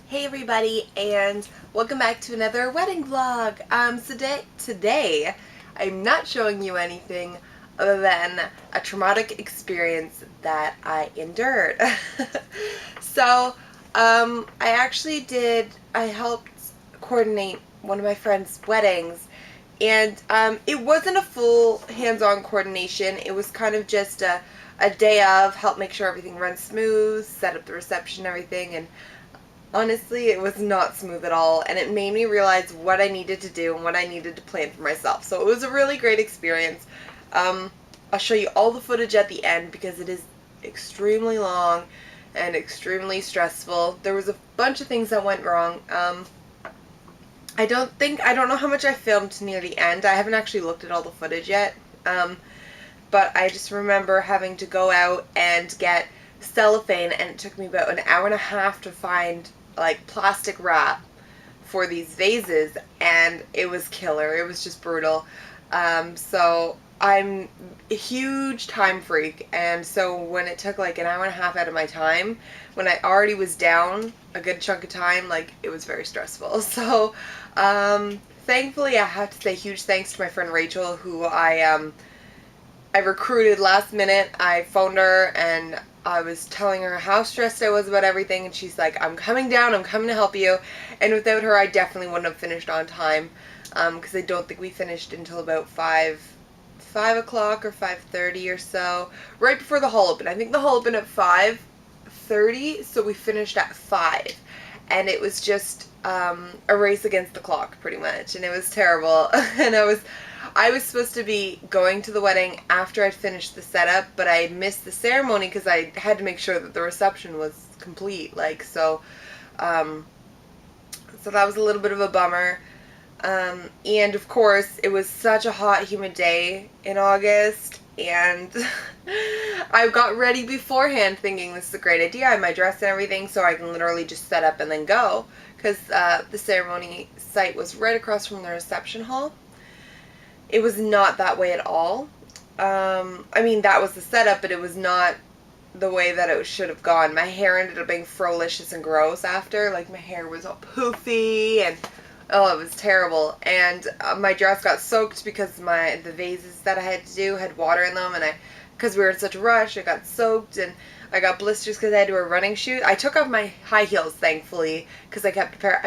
Hey everybody, and welcome back to another wedding vlog. Today I'm not showing you anything other than a traumatic experience that I endured. so, I helped coordinate one of my friend's weddings, and it wasn't a full hands-on coordination. It was kind of just a day of help make sure everything runs smooth, set up the reception and everything, and honestly, it was not smooth at all, and it made me realize what I needed to do and what I needed to plan for myself. So it was a really great experience. I'll show you all the footage at the end because it is extremely long and extremely stressful. There was a bunch of things that went wrong. I don't know how much I filmed near the end. I haven't actually looked at all the footage yet. But I just remember having to go out and get cellophane, and it took me about an hour and a half to find like plastic wrap for these vases, and it was killer. It was just brutal. So I'm a huge time freak, and so when it took like an hour and a half out of my time, when I already was down a good chunk of time, like it was very stressful. So thankfully I have to say huge thanks to my friend Rachel, who I recruited last minute. I phoned her and I was telling her how stressed I was about everything, and she's like, I'm coming down, I'm coming to help you. And without her, I definitely wouldn't have finished on time, because I don't think we finished until about 5 o'clock or 5:30 or so, right before the hall opened. I think the hall opened at 5:30, so we finished at 5. And it was just a race against the clock, pretty much, and it was terrible. And I was supposed to be going to the wedding after I'd finished the setup, but I missed the ceremony because I had to make sure that the reception was complete. So that was a little bit of a bummer. And of course, it was such a hot, humid day in August, and I got ready beforehand thinking this is a great idea. I have my dress and everything, so I can literally just set up and then go, because the ceremony site was right across from the reception hall. It was not that way at all. I mean, that was the setup, but it was not the way that it should have gone. My hair ended up being frolicious and gross after. Like, my hair was all poofy, and oh, it was terrible. And my dress got soaked because the vases that I had to do had water in them, and because we were in such a rush, it got soaked, and I got blisters because I had to wear running shoes. I took off my high heels, thankfully, because I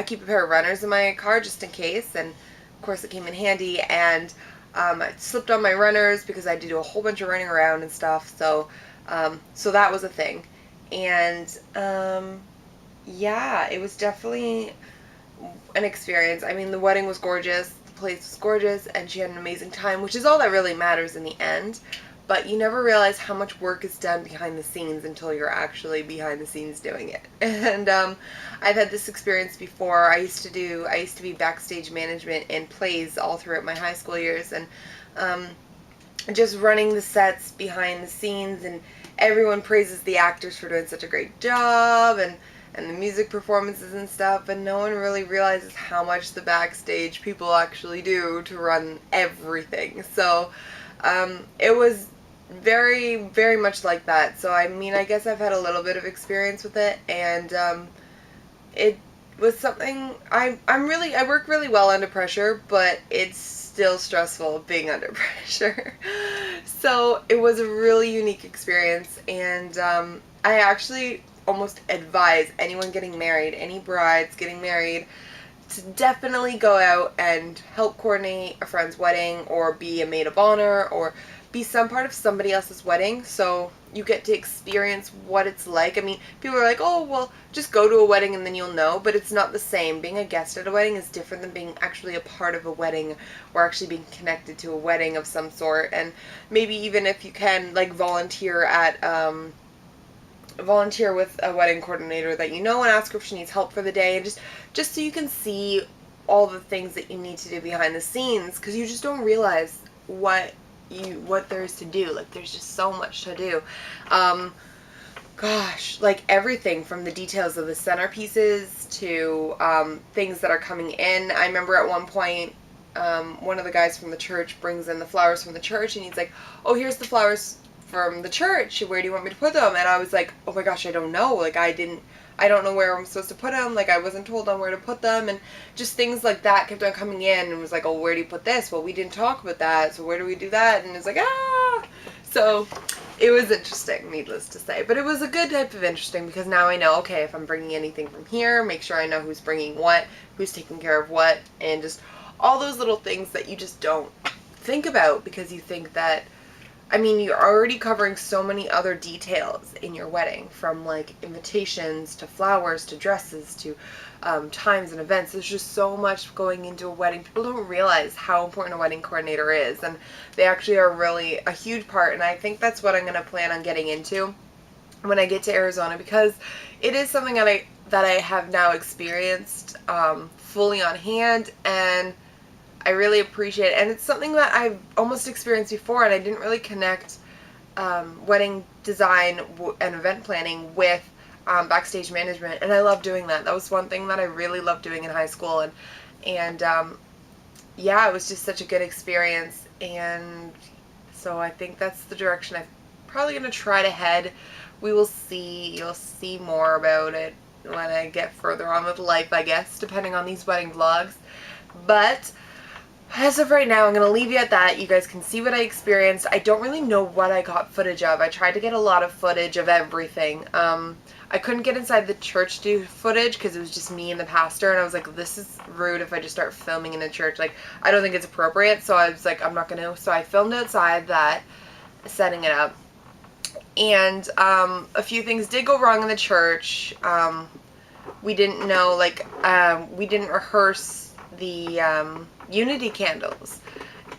keep a pair of runners in my car just in case, and of course it came in handy. And I slipped on my runners because I had to do a whole bunch of running around and stuff. So that was a thing. And yeah, it was definitely an experience. I mean, the wedding was gorgeous, the place was gorgeous, and she had an amazing time, which is all that really matters in the end. But you never realize how much work is done behind the scenes until you're actually behind the scenes doing it. And I've had this experience before. I used to be backstage management in plays all throughout my high school years, and just running the sets behind the scenes, and everyone praises the actors for doing such a great job, and the music performances and stuff, and no one really realizes how much the backstage people actually do to run everything. So it was very, very much like that. So I mean, I guess I've had a little bit of experience with it, and it was something I work really well under pressure, but it's still stressful being under pressure. So it was a really unique experience, and I actually almost advise anyone getting married, any brides getting married, to definitely go out and help coordinate a friend's wedding, or be a maid of honor, or be some part of somebody else's wedding, so you get to experience what it's like. I mean, people are like, oh, well, just go to a wedding and then you'll know, but it's not the same. Being a guest at a wedding is different than being actually a part of a wedding, or actually being connected to a wedding of some sort. And maybe even if you can, like, volunteer with a wedding coordinator that you know, and ask her if she needs help for the day, and just so you can see all the things that you need to do behind the scenes, because you just don't realize what there is to do. Like, there's just so much to do. Gosh, like everything from the details of the centerpieces to things that are coming in. I remember at one point, one of the guys from the church brings in the flowers from the church, and he's like, oh, here's the flowers from the church. Where do you want me to put them? And I was like, oh my gosh, I don't know. Like, I don't know where I'm supposed to put them. Like, I wasn't told on where to put them. And just things like that kept on coming in, and was like, oh, where do you put this? Well, we didn't talk about that, so where do we do that? And it's like, ah! So it was interesting, needless to say. But it was a good type of interesting, because now I know, okay, if I'm bringing anything from here, make sure I know who's bringing what, who's taking care of what, and just all those little things that you just don't think about, because you think that, I mean, you're already covering so many other details in your wedding, from like invitations to flowers to dresses to times and events. There's just so much going into a wedding. People don't realize how important a wedding coordinator is, and they actually are really a huge part. And I think that's what I'm going to plan on getting into when I get to Arizona, because it is something that I have now experienced fully on hand, and I really appreciate it. And it's something that I've almost experienced before, and I didn't really connect wedding design and event planning with backstage management, and I love doing that. That was one thing that I really loved doing in high school, and yeah, it was just such a good experience. And so I think that's the direction I'm probably going to try to head. We will see. You'll see more about it when I get further on with life, I guess, depending on these wedding vlogs. But as of right now, I'm going to leave you at that. You guys can see what I experienced. I don't really know what I got footage of. I tried to get a lot of footage of everything. I couldn't get inside the church to do footage because it was just me and the pastor, and I was like, this is rude if I just start filming in a church. Like, I don't think it's appropriate, so I was like, I'm not going to. So I filmed outside that, setting it up. And a few things did go wrong in the church. We didn't know, like, we didn't rehearse the unity candles.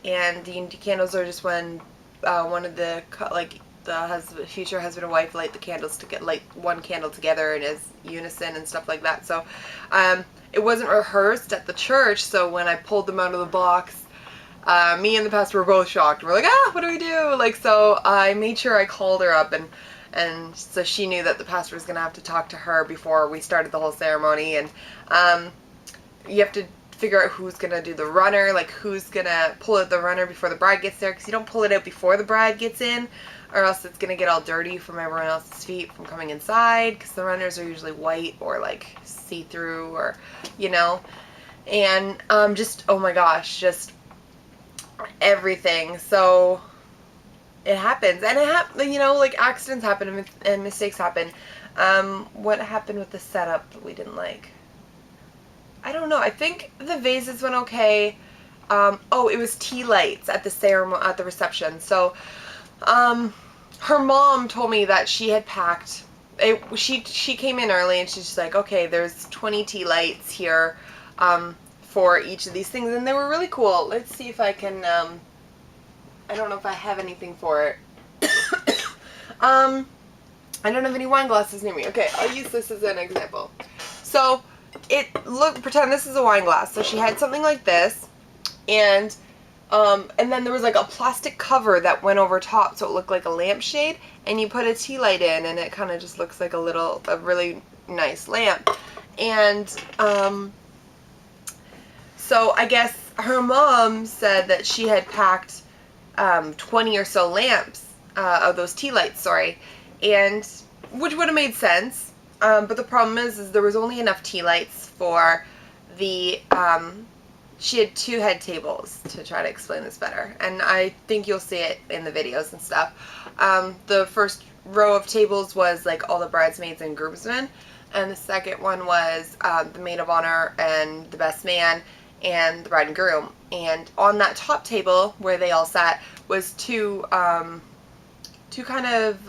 And the unity candles are just when one of the, like, the future husband and wife light the candles to get light one candle together in as unison and stuff like that. So it wasn't rehearsed at the church, so when I pulled them out of the box, me and the pastor were both shocked. We're like, what do we do? Like, so I made sure I called her up, and so she knew that the pastor was going to have to talk to her before we started the whole ceremony. And you have to figure out who's going to do the runner, like who's going to pull out the runner before the bride gets there, because you don't pull it out before the bride gets in, or else it's going to get all dirty from everyone else's feet from coming inside, because the runners are usually white or like see-through, or, you know, and just, oh my gosh, just everything. So it happens, and you know, like, accidents happen and mistakes happen. What happened with the setup that we didn't like? I don't know. I think the vases went okay. Oh, it was tea lights at the ceremony, at the reception. So, her mom told me that she had packed. She came in early, and she's just like, okay, there's 20 tea lights here, for each of these things, and they were really cool. Let's see if I can. I don't know if I have anything for it. I don't have any wine glasses near me. Okay, I'll use this as an example. So, pretend this is a wine glass. So she had something like this, and then there was like a plastic cover that went over top, so it looked like a lampshade, and you put a tea light in, and it kind of just looks like a really nice lamp. And so I guess her mom said that she had packed 20 or so lamps, of those tea lights, sorry, and which would have made sense. But the problem is there was only enough tea lights for the, she had 2 head tables, to try to explain this better, and I think you'll see it in the videos and stuff. The first row of tables was like all the bridesmaids and groomsmen, and the second one was the maid of honor and the best man and the bride and groom. And on that top table where they all sat was two kind of,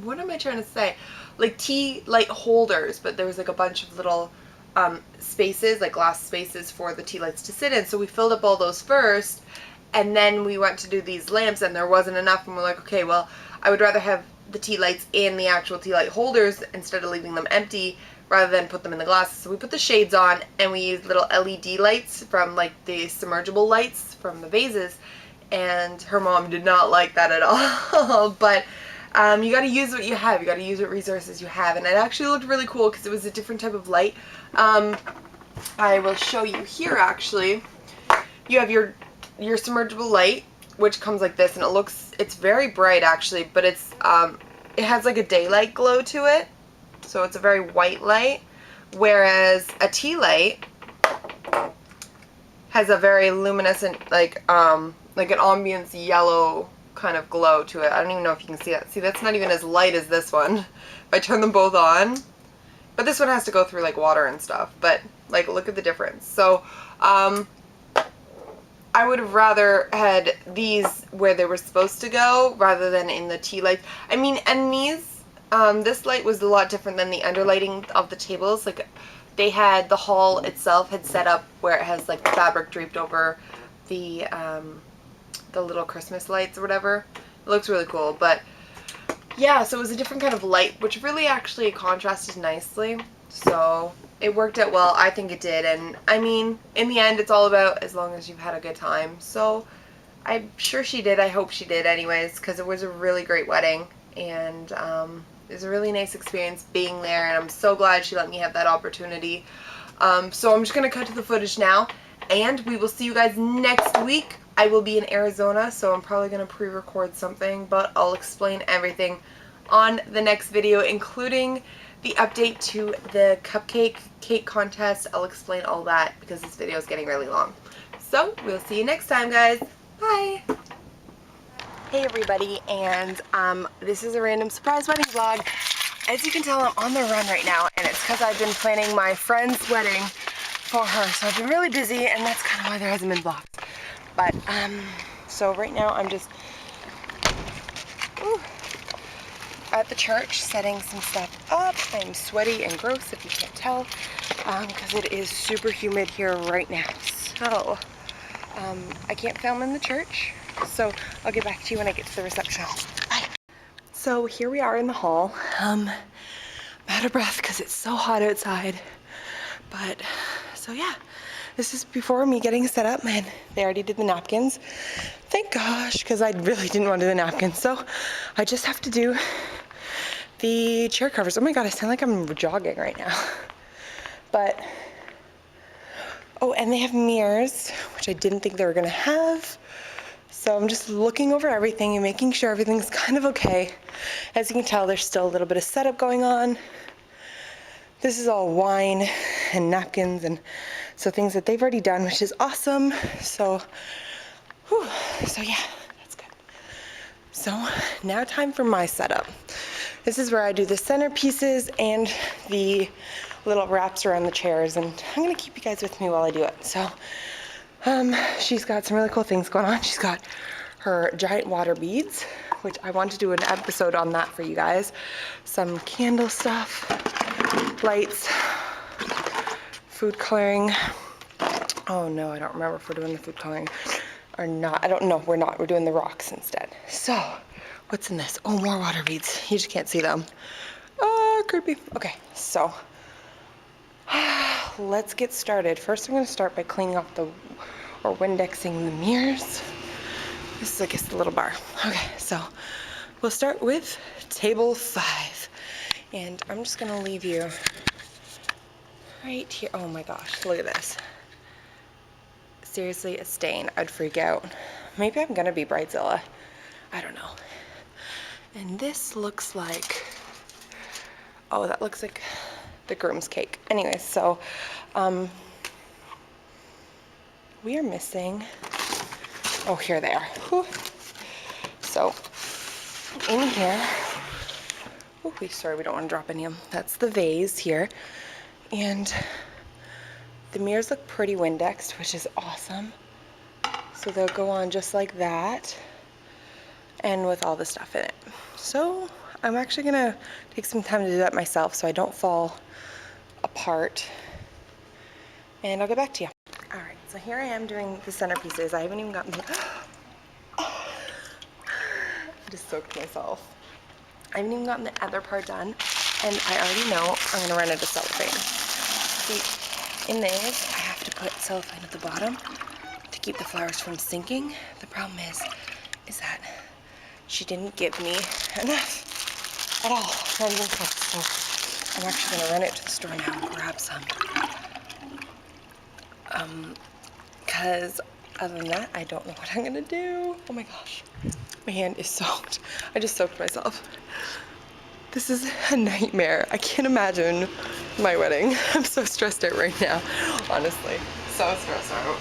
what am I trying to say? Like tea light holders, but there was like a bunch of little spaces, like glass spaces for the tea lights to sit in. So we filled up all those first, and then we went to do these lamps, and there wasn't enough, and we're like, okay, well, I would rather have the tea lights in the actual tea light holders instead of leaving them empty, rather than put them in the glasses. So we put the shades on, and we used little LED lights from like the submergible lights from the vases, and her mom did not like that at all. But you got to use what you have. You got to use what resources you have, and it actually looked really cool because it was a different type of light. I will show you here. Actually, you have your submergible light, which comes like this, and it's very bright actually, but it has like a daylight glow to it, so it's a very white light, whereas a tea light has a very luminescent, like an ambiance yellow kind of glow to it. I don't even know if you can see that. See, that's not even as light as this one. If I turn them both on, but this one has to go through like water and stuff, but like look at the difference. So I would have rather had these where they were supposed to go rather than in the tea lights. I mean, and these, this light was a lot different than the underlighting of the tables. Like, they had, the hall itself had set up where it has like the fabric draped over the little Christmas lights or whatever. It looks really cool, but yeah, so it was a different kind of light, which really actually contrasted nicely. So it worked out well. I think it did. And I mean, in the end, it's all about as long as you've had a good time. So I'm sure she did. I hope she did anyways, because it was a really great wedding. And it was a really nice experience being there. And I'm so glad she let me have that opportunity. So I'm just going to cut to the footage now. And we will see you guys next week. I will be in Arizona, so I'm probably going to pre-record something. But I'll explain everything on the next video, including the update to the cupcake cake contest. I'll explain all that because this video is getting really long. So we'll see you next time, guys. Bye. Hey everybody, and this is a random surprise wedding vlog. As you can tell, I'm on the run right now, and it's because I've been planning my friend's wedding for her. So I've been really busy, and that's kind of why there hasn't been vlogs. But so right now I'm just at the church setting some stuff up. I'm sweaty and gross if you can't tell, because it is super humid here right now. So I can't film in the church, so I'll get back to you when I get to the reception. Bye. So here we are in the hall. I'm out of breath because it's so hot outside, but so yeah, this is before me getting set up. Man, they already did the napkins. Thank gosh, because I really didn't want to do the napkins, so I just have to do the chair covers. Oh my god, I sound like I'm jogging right now. But, oh, and they have mirrors, which I didn't think they were gonna have. So I'm just looking over everything and making sure everything's kind of okay. As you can tell, there's still a little bit of setup going on. This is all wine and napkins, and so things that they've already done, which is awesome. So, whew, so yeah, that's good. So now time for my setup. This is where I do the centerpieces and the little wraps around the chairs, and I'm gonna keep you guys with me while I do it. So she's got some really cool things going on. She's got her giant water beads, which I want to do an episode on that for you guys. Some candle stuff, lights, food coloring. Oh no, I don't remember if we're doing the food coloring or not. I don't know, we're not. We're doing the rocks instead. So, what's in this? Oh, more water beads. You just can't see them. Oh, creepy. Okay, so let's get started. First, I'm going to start by cleaning off or Windexing the mirrors. This is, I guess, the little bar. Okay, so we'll start with table 5. And I'm just going to leave you right here. Oh my gosh, look at this. Seriously, a stain. I'd freak out. Maybe I'm going to be Bridezilla. I don't know. And this looks like, oh, that looks like the groom's cake. Anyways, so we are missing, oh, here they are. Whew. So in here, oh, sorry, we don't want to drop any of them. That's the vase here. And the mirrors look pretty Windexed, which is awesome. So they'll go on just like that, and with all the stuff in it. So I'm actually gonna take some time to do that myself so I don't fall apart, and I'll get back to you. All right, so here I am doing the centerpieces. I haven't even gotten the, I just soaked myself. I haven't even gotten the other part done, and I already know I'm gonna run out of cellophane. See, in these, I have to put cellophane at the bottom to keep the flowers from sinking. The problem is that she didn't give me enough at all, not even close. So I'm actually gonna run out to the store now and grab some. Because other than that, I don't know what I'm gonna do. Oh my gosh, my hand is soaked. I just soaked myself. This is a nightmare. I can't imagine my wedding. I'm so stressed out right now, honestly. So stressed out.